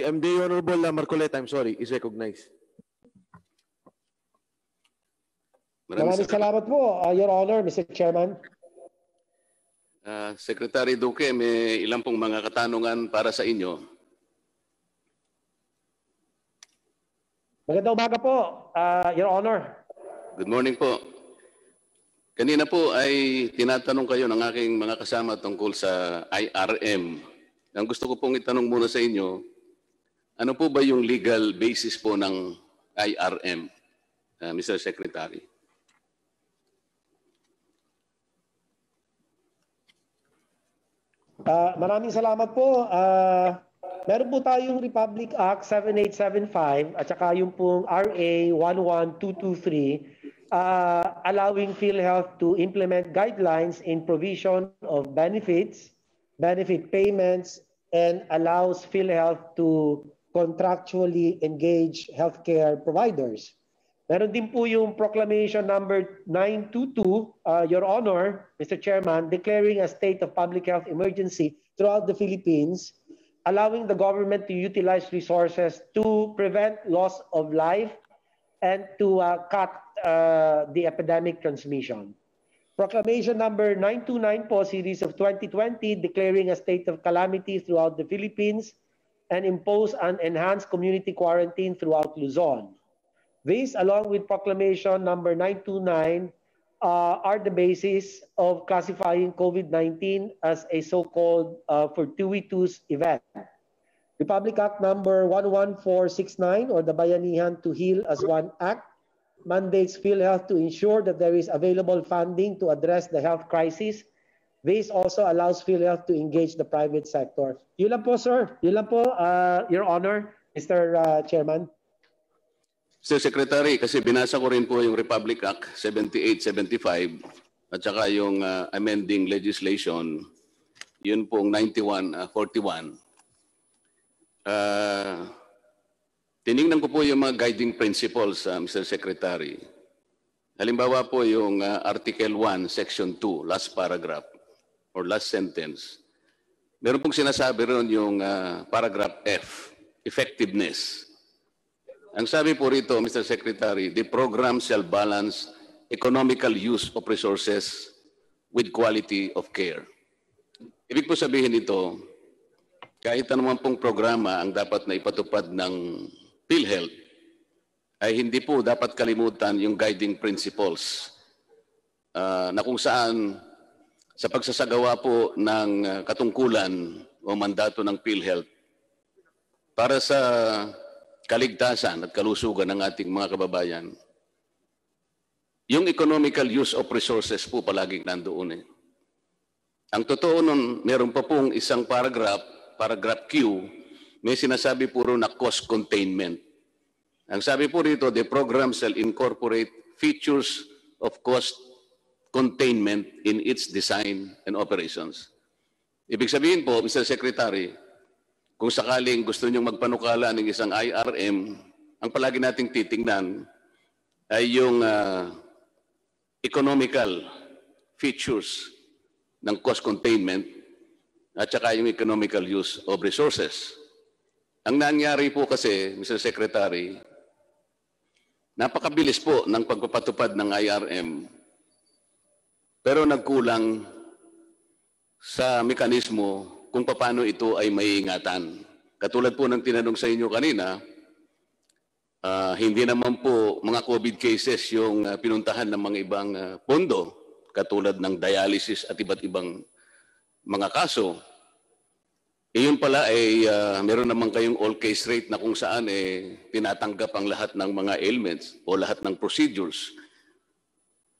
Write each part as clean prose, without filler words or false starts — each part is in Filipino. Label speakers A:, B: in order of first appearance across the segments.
A: The Honorable Marcoleta, I'm sorry, is recognized.
B: Maraming salamat po, Your Honor, Mr. Chairman.
C: Secretary Duque, may ilang pong mga katanungan para sa inyo.
B: Magandang umaga po, Your Honor.
C: Good morning po. Kanina po ay tinatanong kayo ng aking mga kasama tungkol sa IRM. Ang gusto ko pong itanong muna sa inyo, ano po ba yung legal basis po ng IRM, Mr. Secretary?
B: Maraming salamat po. Meron po tayong Republic Act 7875 at saka yung pong RA 11223 allowing PhilHealth to implement guidelines in provision of benefits, benefit payments, and allows PhilHealth to contractually engage healthcare providers. Meron din po yung Proclamation number 922, Your Honor, Mr. Chairman, declaring a state of public health emergency throughout the Philippines, allowing the government to utilize resources to prevent loss of life and to cut the epidemic transmission. Proclamation number 929 po, series of 2020, declaring a state of calamity throughout the Philippines and impose an enhanced community quarantine throughout Luzon. These, along with Proclamation number 929, are the basis of classifying COVID-19 as a so-called fortuitous event. Republic Act number 11469, or the Bayanihan to Heal as One Act, mandates PhilHealth to ensure that there is available funding to address the health crisis. This also allows PhilHealth to engage the private sector. Yun lang po, sir. Yun lang po, Your Honor, Mr. Chairman.
C: Mr. Secretary, kasi binasa ko rin po yung Republic Act 7875 at saka yung amending legislation, yun pong 9141. Tiningnan ko po yung mga guiding principles, Mr. Secretary. Halimbawa po yung Article 1, Section 2, last paragraph or last sentence. Meron pong sinasabi ron yung paragraph F, effectiveness. Ang sabi po rito, Mr. Secretary, the program shall balance economical use of resources with quality of care. Ibig po sabihin nito, kahit anuman pong programa ang dapat na ipatupad ng PhilHealth, ay hindi po dapat kalimutan yung guiding principles na kung saan sa pagsasagawa po ng katungkulan o mandato ng PhilHealth para sa kaligtasan at kalusugan ng ating mga kababayan, yung economical use of resources po palaging nandoon eh. Ang totoo nun, meron pa pong isang paragraph Q, may sinasabi puro na cost containment. Ang sabi po rito, the program shall incorporate features of cost containment in its design and operations. Ibig sabihin po, Mr. Secretary, kung sakaling gusto niyong magpanukala ng isang IRM, ang palagi nating titingnan ay yung economical features ng cost containment at saka yung economical use of resources. Ang nangyari po kasi, Mr. Secretary, napakabilis po ng pagpapatupad ng IRM, pero nagkulang sa mekanismo kung paano ito ay maiingatan. Katulad po ng tinanong sa inyo kanina, hindi naman po mga COVID cases yung pinuntahan ng mga ibang pondo, katulad ng dialysis at iba't ibang mga kaso. Yun pala ay meron naman kayong all case rate na kung saan tinatanggap ang lahat ng mga ailments o lahat ng procedures.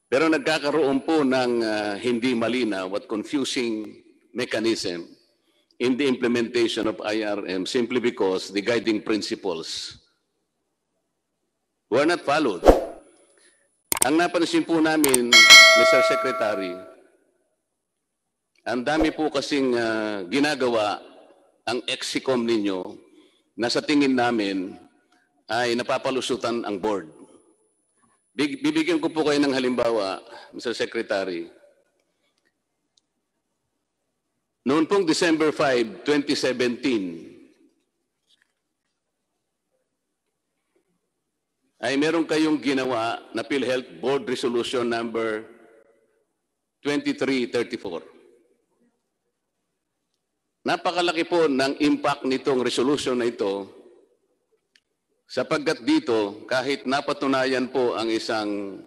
C: Pero nagkakaroon po ng hindi malinaw at confusing mechanism in the implementation of IRM simply because the guiding principles were not followed. Ang napansin po namin, Mr. Secretary, ang dami po kasing ginagawa ang EXICOM ninyo na sa tingin namin ay napapalusutan ang board. Bibigyan ko po kayo ng halimbawa, Mr. Secretary. Noon pong December 5, 2017, ay meron kayong ginawa na PhilHealth Board Resolution number 2334. Napakalaki po ng impact nitong resolution na ito sapagkat dito kahit napatunayan po ang isang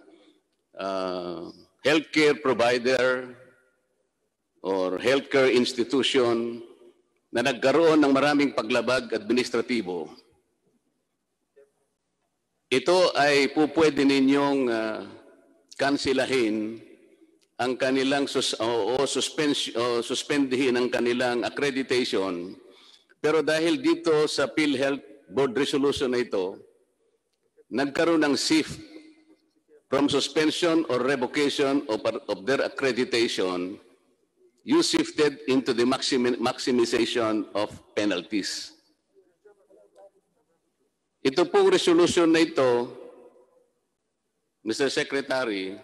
C: healthcare provider or healthcare institution na nagkaroon ng maraming paglabag administratibo, ito ay po pwede ninyong kansilahin ang kanilang suspendihin ang kanilang accreditation. Pero dahil dito sa PhilHealth Board Resolution na ito, nagkaroon ng shift from suspension or revocation of their accreditation, you shifted into the maximization of penalties. Ito pong resolution na ito, Mr. Secretary,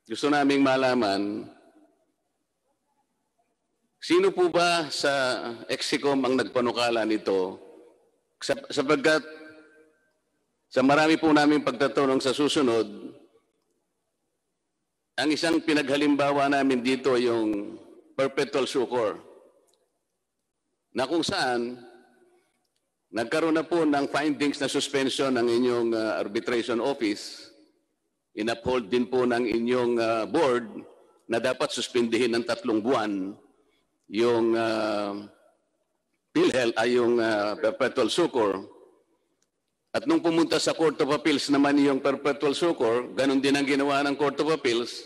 C: gusto naming malaman, sino po ba sa Exicom ang nagpanukala nito? Sapagkat sa marami po namin pagtatanong sa susunod, ang isang pinaghalimbawa namin dito yung perpetual succor, na kung saan nagkaroon na po ng findings na suspension ng inyong arbitration office. In-uphold din po ng inyong board na dapat suspindihin ng 3 buwan yung PhilHealth ay yung perpetual succor. At nung pumunta sa Court of Appeals naman yung perpetual succor, ganun din ang ginawa ng Court of Appeals.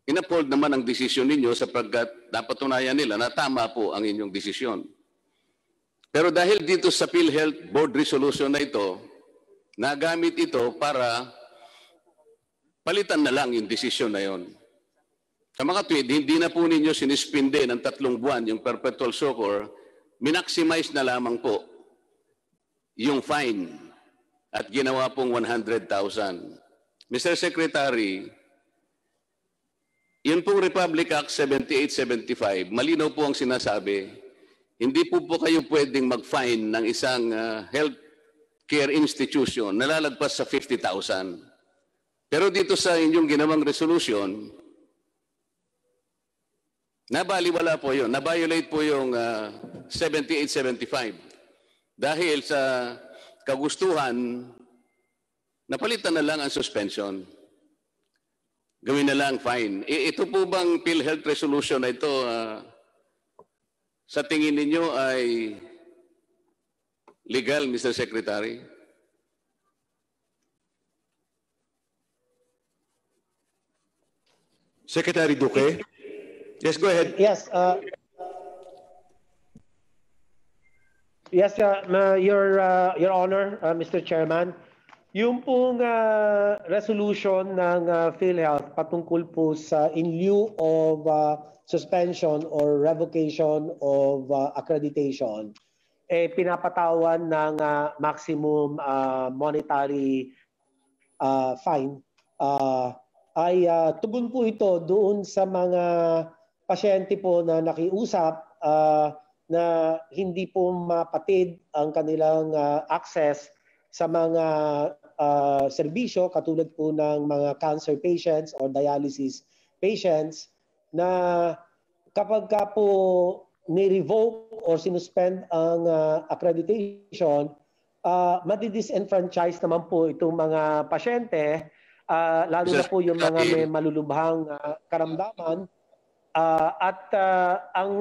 C: In-uphold naman ang desisyon ninyo sapagkat napatunayan nila na tama po ang inyong desisyon. Pero dahil dito sa PhilHealth Board Resolution na ito, nagamit ito para palitan na lang yung desisyon na yon. Sa mga tweet, hindi na po ninyo sinispinde ng 3 buwan yung perpetual succor, minaximize na lamang po yung fine at ginawa pong 100,000. Mr. Secretary, yun pong Republic Act 7875, malinaw po ang sinasabi, hindi po kayo pwedeng mag-fine ng isang health care institution na lalagpas sa 50,000. Pero dito sa inyong ginawang resolution, nabaliwala po yun. Na-violate po yung 7875. Dahil sa kagustuhan, napalitan na lang ang suspension. Gawin na lang fine. Ito po bang PhilHealth resolution na ito, sa tingin ninyo ay legal, Mr. Secretary?
A: Secretary Duque? Yes, go ahead.
B: Yes. Yes, Your Honor, Mr. Chairman. Yung pong resolution ng PhilHealth patungkol po sa in lieu of suspension or revocation of accreditation, pinapatawan ng maximum monetary fine, ay tugon po ito doon sa mga pasyente po na nakiusap na hindi po mapatid ang kanilang access sa mga serbisyo katulad po ng mga cancer patients or dialysis patients na kapag ka po ni-revoke or sinuspend ang accreditation, madi-disenfranchise naman po itong mga pasyente, lalo na po yung mga may malulubhang karamdaman. Ang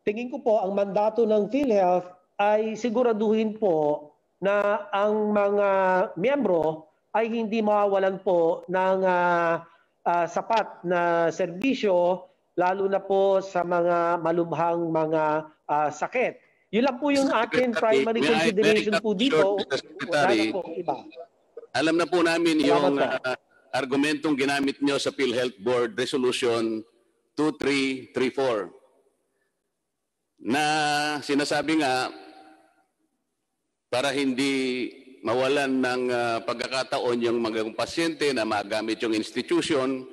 B: tingin ko po, ang mandato ng PhilHealth ay siguraduhin po na ang mga miyembro ay hindi mawawalan po ng sapat na serbisyo, lalo na po sa mga malubhang mga sakit. Yun lang po yung ating primary consideration po dito. Wala na po iba.
C: Alam na po namin yung argumentong ginamit nyo sa PhilHealth Board Resolution 2334 na sinasabi nga para hindi mawalan ng pagkakataon yung mga pasyente na magamit yung institution,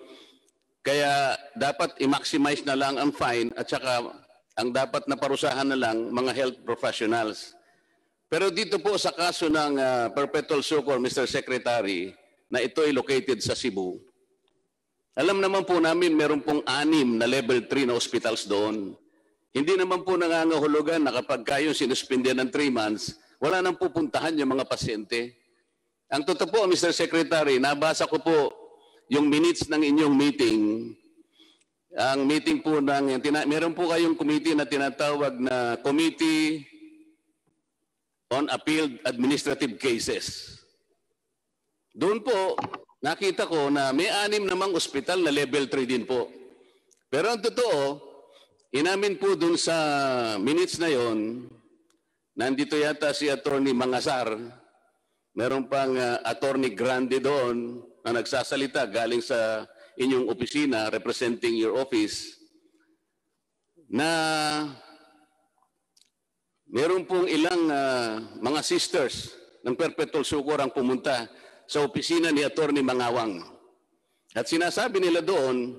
C: kaya dapat i-maximize na lang ang fine at saka ang dapat na parusahan na lang mga health professionals. Pero dito po sa kaso ng Perpetual Succor, Mr. Secretary, na ito ay located sa Cebu, alam naman po namin meron pong 6 na level 3 na hospitals doon. Hindi naman po nangangahulugan na kapag kayo sinuspindihan ng 3 months, wala nang pupuntahan yung mga pasyente. Ang totoo po, Mr. Secretary, nabasa ko po yung minutes ng inyong meeting. Ang meeting po meron po kayong committee na tinatawag na Committee on Appealed Administrative Cases. Doon po, nakita ko na may 6 namang ospital na level 3 din po. Pero ang totoo, inamin po doon sa minutes na yon, nandito yata si Attorney Mangasar, meron pang Attorney Grande doon na nagsasalita galing sa inyong opisina representing your office, na meron pong ilang mga sisters ng Perpetual Succor ang pumunta sa opisina ni Attorney Mangawang. At sinasabi nila doon,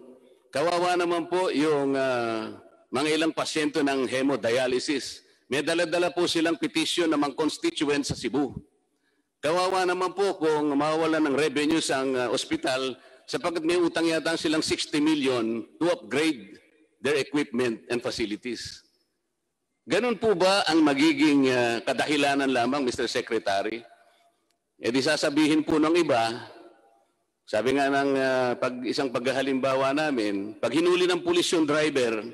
C: kawawa naman po yung mga ilang pasyente ng hemodialysis. May dala-dala po silang petition ng mga constituent sa Cebu. Kawawa naman po kung mawawalan ng revenues ang ospital sapagkat may utang yata silang 60 million to upgrade their equipment and facilities. Ganun po ba ang magiging kadahilanan lamang, Mr. Secretary? E di sasabihin po ng iba, sabi nga ng isang paghahalimbawa namin, pag hinuli ng pulis yung driver,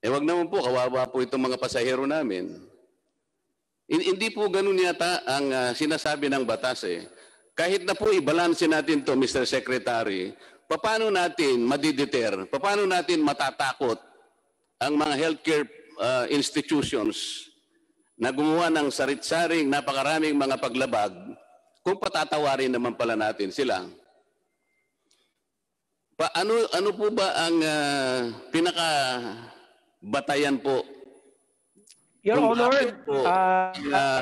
C: wag naman po, kawawa po itong mga pasahero namin. Hindi po ganun yata ang sinasabi ng batas eh. Kahit na po i-balance natin to, Mr. Secretary, paano natin madideter, paano natin matatakot ang mga healthcare institutions na gumawa ng sarit-saring napakaraming mga paglabag kung patatawarin naman pala natin sila? Ano po ba ang pinaka-batayan po?
B: Your
C: Kung
B: Honor,
C: bakit po,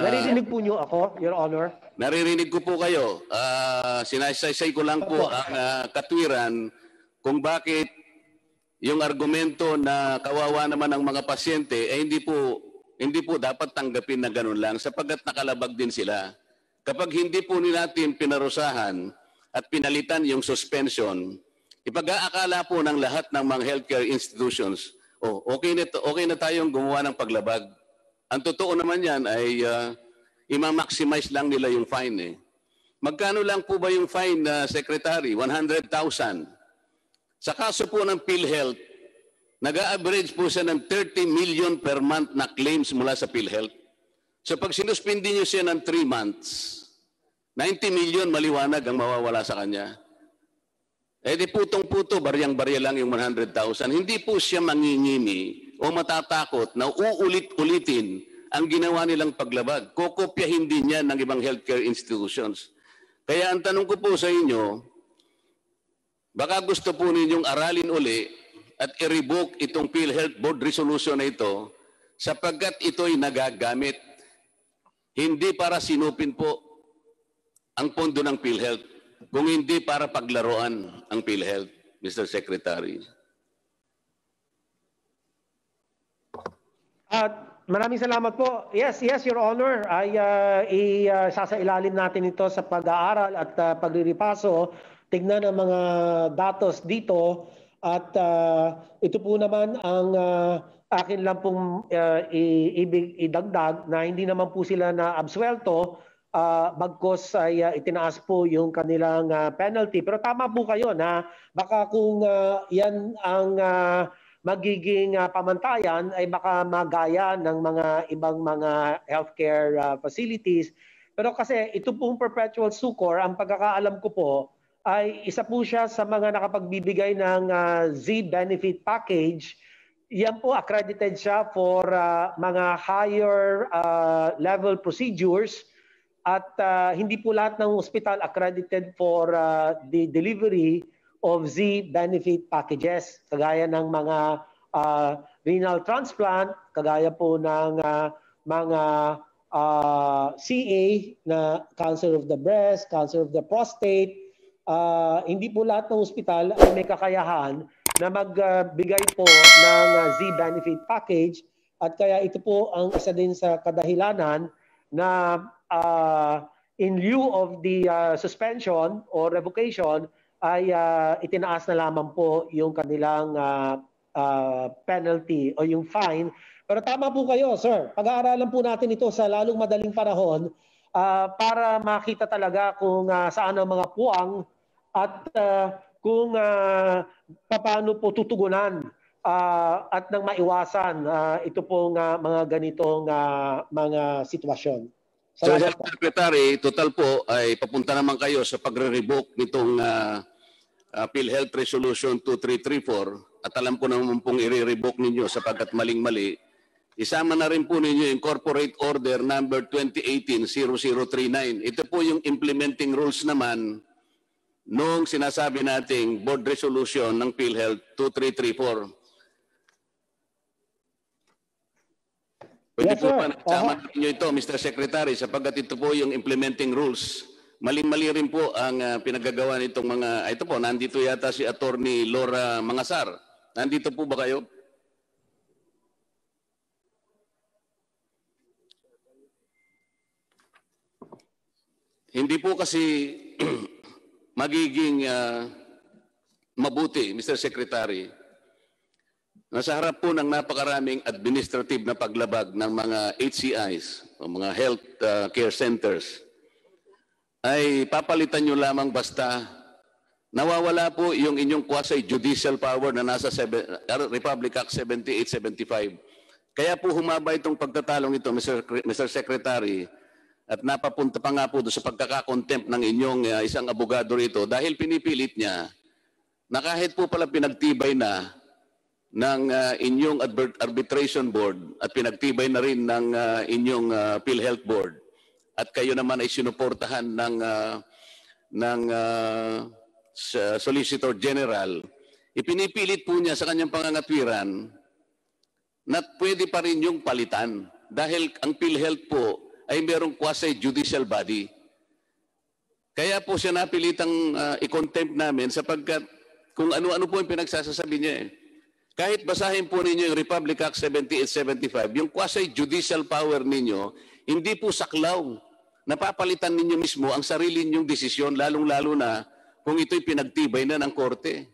B: naririnig po niyo ako, Your Honor?
C: naririnig ko po kayo. Sinasaysay ko lang po ang katwiran kung bakit yung argumento na kawawa naman ang mga pasyente ay hindi po dapat tanggapin na ganun lang sapagkat nakalabag din sila. Kapag hindi po natin pinarusahan at pinalitan yung suspension, ipag-aakala po ng lahat ng mga healthcare institutions, okay na tayong gumawa ng paglabag. Ang totoo naman yan ay ima-maximize lang nila yung fine eh. Magkano lang po ba yung fine, Secretary? 100,000. Sa kaso po ng PhilHealth, nag-a-average po siya ng 30 million per month na claims mula sa PhilHealth. So pag sinuspindi niyo siya ng 3 months, 90 million maliwanag ang mawawala sa kanya. Di putong-puto, baryang-barya lang yung 100,000. Hindi po siya mangingimi o matatakot na uulit-ulitin ang ginawa nilang paglabag. Kokopyahin din yan ng ibang healthcare institutions. Kaya ang tanong ko po sa inyo, baka gusto po ninyong aralin uli at i-revoke itong PhilHealth Board resolution na ito sapagkat ito'y nagagamit. Hindi para sinupin po ang pondo ng PhilHealth, kung hindi para paglaruan ang PhilHealth, Mr. Secretary.
B: Maraming salamat po. Yes, Your Honor. Ay isasailalim natin ito sa pag-aaral at paglilipaso. Tignan ang mga datos dito at ito po naman ang akin lang pong ibig idagdag na hindi naman po sila na absuelto bagkos ay itinaas po yung kanilang penalty. Pero tama po kayo na baka kung yan ang magiging pamantayan ay baka magaya ng mga ibang mga healthcare facilities. Pero kasi ito pong Perpetual Succor, ang pagkakaalam ko po, ay isa po siya sa mga nakapagbibigay ng Z-benefit package. Yan po, accredited siya for mga higher level procedures at hindi po lahat ng hospital accredited for the delivery of Z-benefit packages. Kagaya ng mga renal transplant, kagaya po ng mga CA na cancer of the breast, cancer of the prostate. Hindi po lahat ng ospital ay may kakayahan na magbigay po ng Z-benefit package. At kaya ito po ang isa din sa kadahilanan na in lieu of the suspension or revocation ay itinaas na lamang po yung kanilang penalty o yung fine. Pero tama po kayo, sir. Pag-aaralan po natin ito sa lalong madaling panahon para makita talaga kung saan ang mga puwang at kung paano po tutugunan at nang maiwasan ito pong mga ganitong mga sitwasyon.
C: So, Secretary, total po ay papunta naman kayo sa pagre-revoke nitong PhilHealth Resolution 2334 at alam ko naman pong i-revoke ninyo sapagkat maling-mali. Isama na rin po ninyo yung Corporate Order number 2018-0039. Ito po yung implementing rules naman nung sinasabi nating board resolution ng PhilHealth 2334. Pwede
B: Yes,
C: po
B: sir.
C: ba nagsama ninyo ito, Mr. Secretary, sapagkat ito po yung implementing rules. Maling-mali rin po ang pinagagawa nitong mga, ito po, nandito yata si Attorney Laura Mangasar. Nandito po ba kayo? Hindi po kasi magiging mabuti, Mr. Secretary, nasa harap po ng napakaraming administrative na paglabag ng mga HCIs o mga health care centers, ay papalitan nyo lamang basta nawawala po yung inyong quasi-judicial power na nasa Republic Act 7875. Kaya po humaba itong pagtatalong ito, Mr. Secretary, at napapunta pa nga po doon sa pagkakakontempt ng inyong isang abogado rito dahil pinipilit niya na kahit po pala pinagtibay na ng inyong arbitration board at pinagtibay na rin ng inyong PhilHealth board at kayo naman ay sinuportahan ng Solicitor General, ipinipilit po niya sa kanyang pangangatwiran na pwede pa rin yung palitan dahil ang PhilHealth po ay merong quasi-judicial body. Kaya po siya napilitang i-contempt namin sapagkat kung ano-ano po yung pinagsasasabi niya eh. Kahit basahin po ninyo yung Republic Act 7875, yung quasi-judicial power ninyo, hindi po saklaw. Napapalitan ninyo mismo ang sarili ninyong desisyon, lalong-lalo na kung ito'y pinagtibay na ng korte.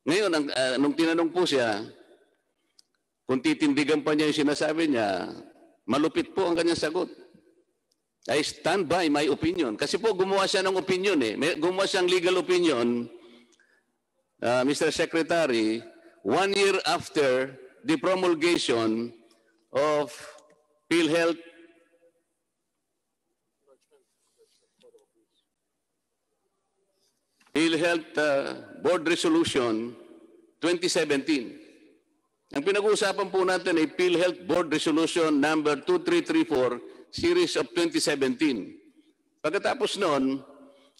C: Ngayon, nung tinanong po siya, kung titindigan pa niya yung sinasabi niya, malupit po ang kanyang sagot. I stand by my opinion. Kasi po gumawa siya ng opinion eh. Gumawa siyang legal opinion, Mr. Secretary, 1 year after the promulgation of PhilHealth Board Resolution 2017. Ang pinag-uusapan po natin ay PhilHealth Board Resolution number 2334 series of 2017. Pagkatapos noon,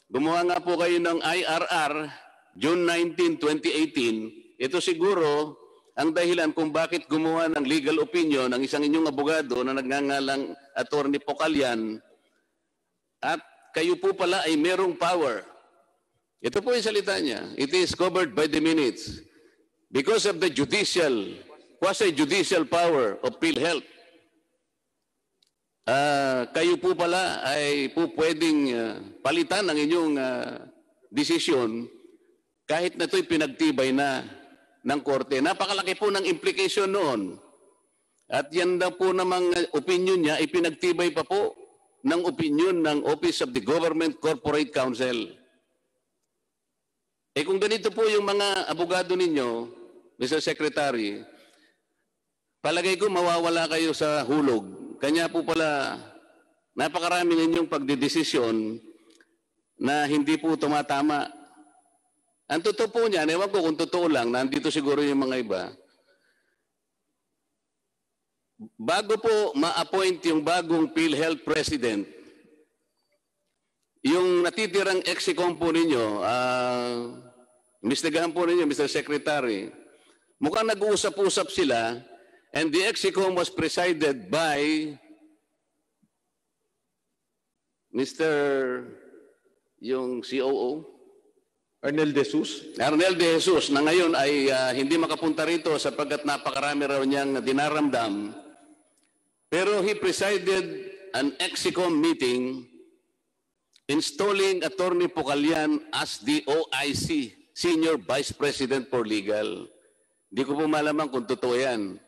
C: gumawa nga po kayo ng IRR June 19, 2018. Ito siguro ang dahilan kung bakit gumawa ng legal opinion ng isang inyong abogado na nagngangalang Attorney Pocalian at kayo po pala ay merong power. Ito po yung salita niya. It is covered by the minutes. Because of the quasi-judicial power of PhilHealth, kayo po pala ay po pwedeng palitan ang inyong desisyon kahit na ito'y pinagtibay na ng korte. Napakalaki po ng implication noon. At yan daw po namang opinion niya, ipinagtibay pa po ng opinion ng Office of the Government Corporate Counsel. Kung ganito po yung mga abogado ninyo, Mr. Secretary, palagay ko mawawala kayo sa hulog. Kanya po pala, napakarami ninyong pagdidesisyon na hindi po tumatama. Ang totoo po niyan, ewan ko kung totoo lang, nandito siguro yung mga iba. Bago po ma-appoint yung bagong PhilHealth President, yung natitirang ex-ecom po ninyo, investigahan po ninyo, Mr. Secretary, mukhang nag-uusap-usap sila and the ex-ecom was presided by Mr. yung COO,
A: Arnel De Jesus.
C: Arnel De Jesus na ngayon ay hindi makapunta rito sapagkat napakarami raw niyang dinaramdam. Pero he presided an EXICOM meeting installing Attorney Pocallan as the OIC, Senior Vice President for Legal. Hindi ko po malamang kung totoo yan.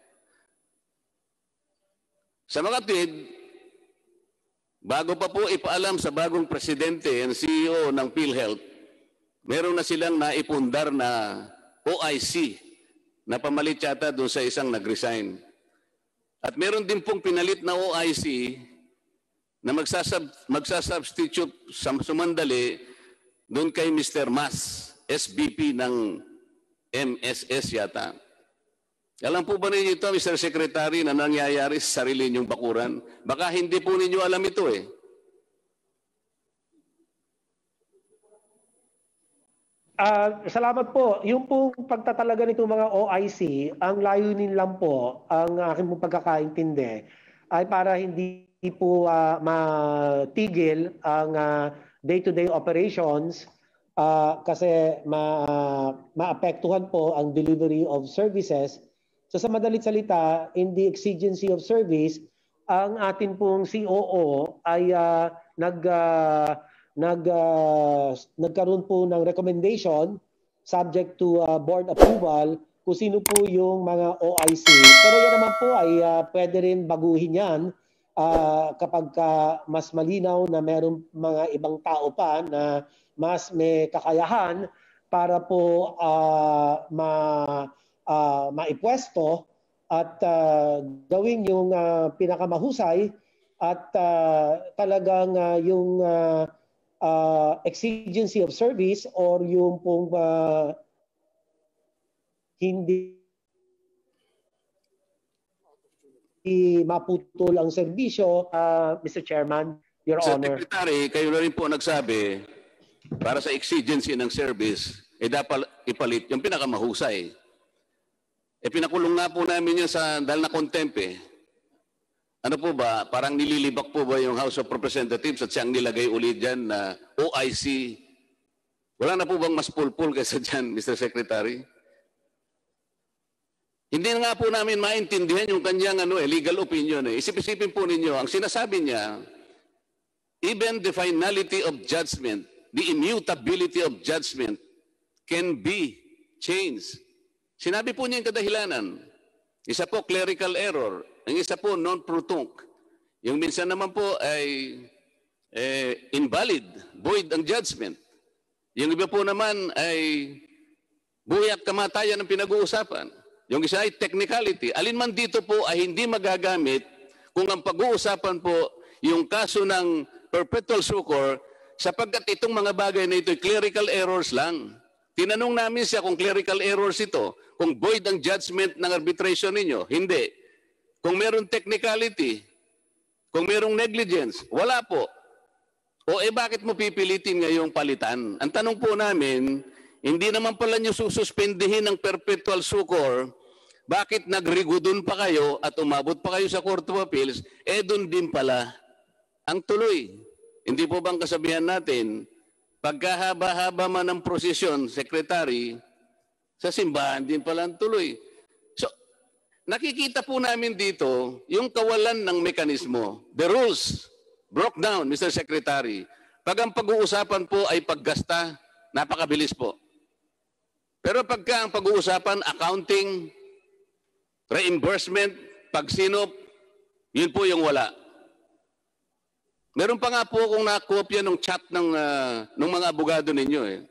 C: Sa mga kapatid, bago pa po ipaalam sa bagong presidente and CEO ng PhilHealth, meron na silang naipundar na OIC na pamalit yata doon sa isang nag-resign. At meron din pong pinalit na OIC na magsasubstitute sa sumandali doon kay Mr. Mas, SVP ng MSS yata. Alam po ba ninyo ito, Mr. Secretary, na nangyayari sa sarili ninyong bakuran? Baka hindi po ninyo alam ito eh.
B: Salamat po. Yung pong pagtatalaga nitong mga OIC, ang layunin lang po, ang aking pong pagkakaintindi, ay para hindi po matigil ang day-to-day operations kasi maapektuhan po ang delivery of services. So sa madalit salita, in the exigency of service, ang atin pong COO ay nagkaroon po ng recommendation subject to board approval kung sino po yung mga OIC. Pero yan naman po ay pwede rin baguhin yan kapag mas malinaw na merong mga ibang tao pa na mas may kakayahan para po maipwesto at gawin yung pinakamahusay at talagang yung exigency of service or yung pong hindi maputol ang serbisyo. Mr. Chairman, Your Honor.
C: Secretary, kayo na rin po nagsabi para sa exigency ng service, dapat ipalit yung pinakamahusay. Pinakulong nga po namin yan dahil na contempt eh. Ano po ba, parang nililibak po ba yung House of Representatives at siyang nilagay ulit dyan na OIC? Wala na po bang mas pulpul kaysa dyan, Mr. Secretary? Hindi na nga po namin maintindihan yung kanyang legal opinion eh. Isip-isipin po ninyo, ang sinasabi niya, even the finality of judgment, the immutability of judgment can be changed. Sinabi po niya yung kadahilanan. Isa po, clerical error. Ang isa po, non-protunct. Yung minsan naman po ay invalid, void ang judgment. Yung iba po naman ay buhay at kamatayan ang pinag-uusapan. Yung isa ay technicality. Alin man dito po ay hindi magagamit kung ang pag-uusapan po yung kaso ng perpetual succor sapagkat itong mga bagay na ito ay clerical errors lang. Tinanong namin siya kung clerical errors ito, kung void ang judgment ng arbitration ninyo. Hindi. Kung meron technicality, kung merong negligence, wala po. O bakit mo pipilitin ngayong palitan? Ang tanong po namin, hindi naman pala nyo sususpendihin ng perpetual succor, bakit nagrigudon pa kayo at umabot pa kayo sa Court of Appeals, doon din pala ang tuloy. Hindi po bang kasabihan natin, pagkahaba-haba man ng prosesyon, Secretary, sa simbahan din pala ang tuloy. So, nakikita po namin dito yung kawalan ng mekanismo. The rules broke down, Mr. Secretary. Pag ang pag-uusapan po ay paggasta, napakabilis po. Pero pagka ang pag-uusapan, accounting, reimbursement, pagsinop, yun po yung wala. Meron pa nga po kung nakopya ng chat ng mga abogado ninyo eh.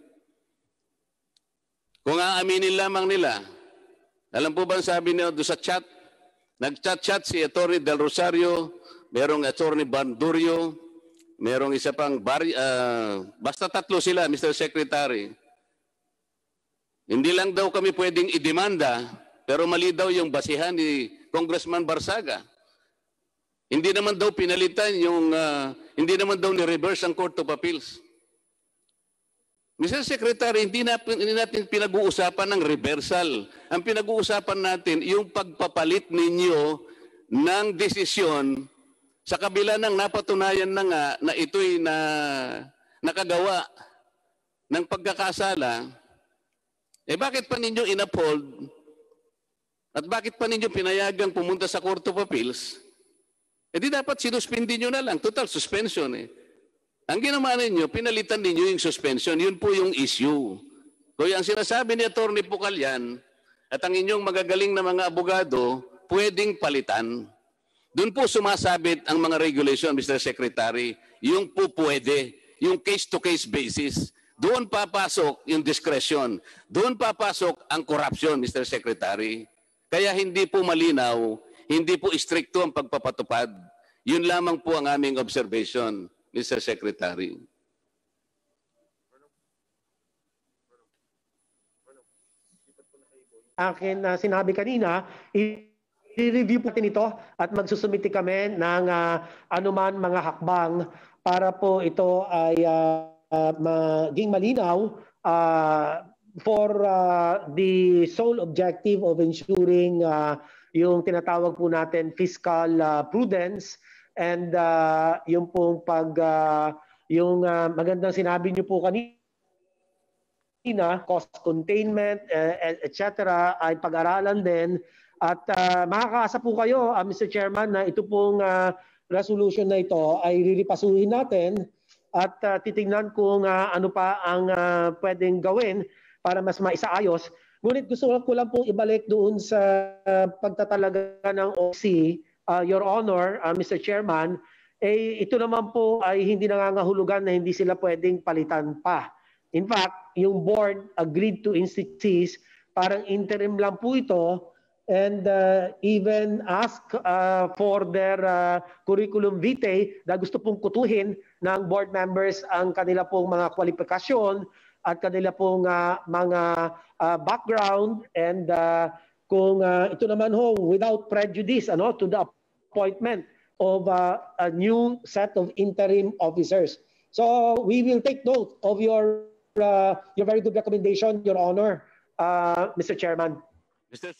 C: Kung aaminin lamang nila, alam po ba ang sabi niyo doon sa chat? Nag-chat-chat si Atty. Del Rosario, merong Atty. Bandurio, merong isa pang, basta tatlo sila, Mr. Secretary. Hindi lang daw kami pwedeng idemanda, pero mali daw yung basihan ni Congressman Barsaga. Hindi naman daw pinalitan hindi naman daw ni-reverse ang Court of Appeals. Mr. Secretary, hindi natin pinag-uusapan ng reversal. Ang pinag-uusapan natin, yung pagpapalit ninyo ng desisyon sa kabila ng napatunayan na nga na ito'y nakagawa ng pagkakasala, bakit pa ninyo in-uphold at bakit pa ninyo pinayagang pumunta sa Court of Appeals? Di dapat sinuspindi nyo na lang. Total suspension eh. Ang ginawa ninyo, pinalitan ninyo yung suspension. Yun po yung issue. Kaya ang sinasabi ni Atty. Pucallan at ang inyong magagaling na mga abogado, pwedeng palitan. Doon po sumasabit ang mga regulation, Mr. Secretary. Yung po pwede, yung case-to-case basis. Doon papasok yung discretion. Doon papasok ang corruption, Mr. Secretary. Kaya hindi po malinaw, hindi po istrikto ang pagpapatupad. Yun lamang po ang aming observation, Mr. Secretary.
B: Akin na sinabi kanina, i-review po natin ito at magsusumiti kami ng anuman mga hakbang para po ito ay maging malinaw for the sole objective of ensuring yung tinatawag po natin fiscal prudence and yung pong yung magandang sinabi niyo po kanina, cost containment, etc. ay pag-aralan din. At makakaasa po kayo, Mr. Chairman, na ito pong resolution na ito ay riripasuhin natin at titingnan kung ano pa ang pwedeng gawin para mas maisaayos. Ngunit gusto ko lang pong ibalik doon sa pagtatalaga ng OC, Your Honor, Mr. Chairman, ito naman po ay hindi nangangahulugan na hindi sila pwedeng palitan pa. In fact, yung board agreed to institute parang interim lang po ito and even ask for their curriculum vitae na gusto pong kutuhin ng board members ang kanila pong mga kwalifikasyon at kanila pong mga background and kung ito naman ho without prejudice to the appointment of a new set of interim officers. So we will take note of your very good recommendation, Your Honor, Mr. Chairman.
C: Mr.